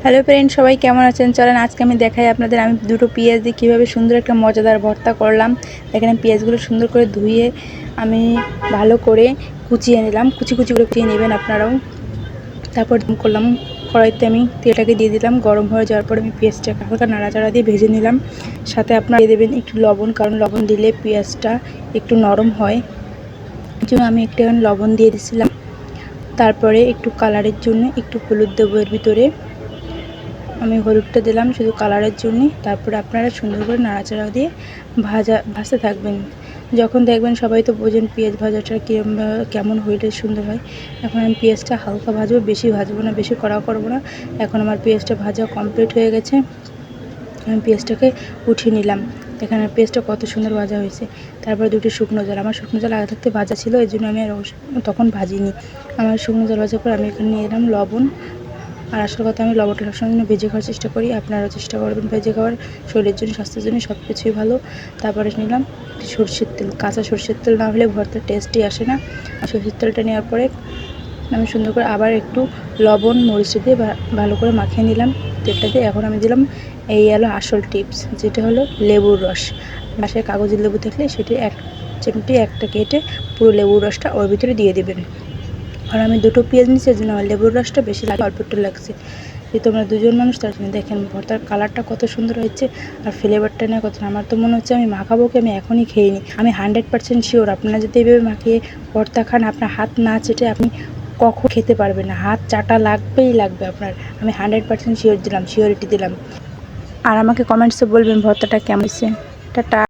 Hello friend, সবাই কেমন আছেন? চলেন আজকে আমি দেখাই আপনাদের আমি দুটো পেঁয়াজ দিয়ে কীভাবে সুন্দর একটা মজাদার ভর্তা করলাম। দেখেন পেঁয়াজগুলো সুন্দর করে ধুয়ে আমি ভালো করে কুচিয়ে নিলাম। কুচি কুচি করে কুচিয়ে নেবেন আপনারাও। তারপর করলাম কড়াইতে আমি তেলটাকে দিয়ে দিলাম। গরম হয়ে যাওয়ার পরে আমি পেঁয়াজটাকে হালকা নাড়াচাড়া দিয়ে ভেজে নিলাম। সাথে আপনারা দিয়ে দেবেন একটু লবণ, কারণ লবণ দিলে পেঁয়াজটা একটু নরম হয়। এই জন্য আমি একটু লবণ দিয়ে দিয়েছিলাম। তারপরে একটু কালারের জন্য একটু হলুদ দেবো এর ভিতরে। আমি হলুদটা দিলাম শুধু কালারের জন্য। তারপরে আপনারা সুন্দর করে নাড়াচাড়া দিয়ে ভাজতে থাকবেন। যখন দেখবেন, সবাই তো বোঝেন পেঁয়াজ ভাজাটা কেমন হইলে সুন্দর হয়। এখন আমি পেঁয়াজটা হালকা ভাজবো, বেশি ভাজবো না, বেশি কড়া করবো না। এখন আমার পেঁয়াজটা ভাজা কমপ্লিট হয়ে গেছে। আমি পেঁয়াজটাকে উঠিয়ে নিলাম। এখানে পেঁয়াজটা কত সুন্দর ভাজা হয়েছে। তারপরে দুটি শুকনো জল, আমার শুকনো জল আগে থাকতে ভাজা ছিল, এই জন্য আমি আর তখন ভাজিনি। আমার শুকনো জল ভাজার পর আমি এখানে নিয়ে এলাম লবণ। আর আসল কথা, আমি লবণটা সবসময় জন্য ভেজে খাওয়ার চেষ্টা করি। আপনারাও চেষ্টা করবেন ভেজে খাওয়ার, শরীরের জন্য, স্বাস্থ্যের জন্য সব কিছুই ভালো। তারপরে নিলাম সরষের তেল। কাঁচা সরষের তেল না হলে ভর্তার টেস্টই আসে না। সরষের তেলটা নেওয়ার পরে আমি সুন্দর করে আবার একটু লবণ মরিচ দিয়ে ভালো করে মাখিয়ে নিলাম তেলটা দিয়ে। এখন আমি দিলাম এই হলো আসল টিপস, যেটা হলো লেবুর রস। বাসায় কাগজের লেবু থাকলে সেটি এক চিমটি একটা কেটে পুরো লেবুর রসটা ওর ভিতরে দিয়ে দেবেন। আর আমি দুটো পেঁয়াজ নিচ্ছি, এই জন্য আমার লেবুর রসটা বেশি লাগে, অল্প একটু লাগছে। যেহেতু আমরা দুজন মানুষ, তার জন্য দেখেন ভর্তার কালারটা কত সুন্দর হয়েছে আর ফ্লেভারটা নেই কত। আমার তো মনে হচ্ছে আমি মাখাবো কি আমি এখনই খেয়ে নিই। আমি 100% শিওর, আপনারা যদি এইভাবে মাখিয়ে ভর্তা খান, আপনার হাত না চেটে আপনি কখন খেতে পারবেন না। হাত চাটা লাগবেই লাগবে আপনার। আমি 100% শিওর দিলাম, শিওরিটি দিলাম। আর আমাকে কমেন্টসে বলবেন ভর্তাটা কেমন হয়েছে। টাটা।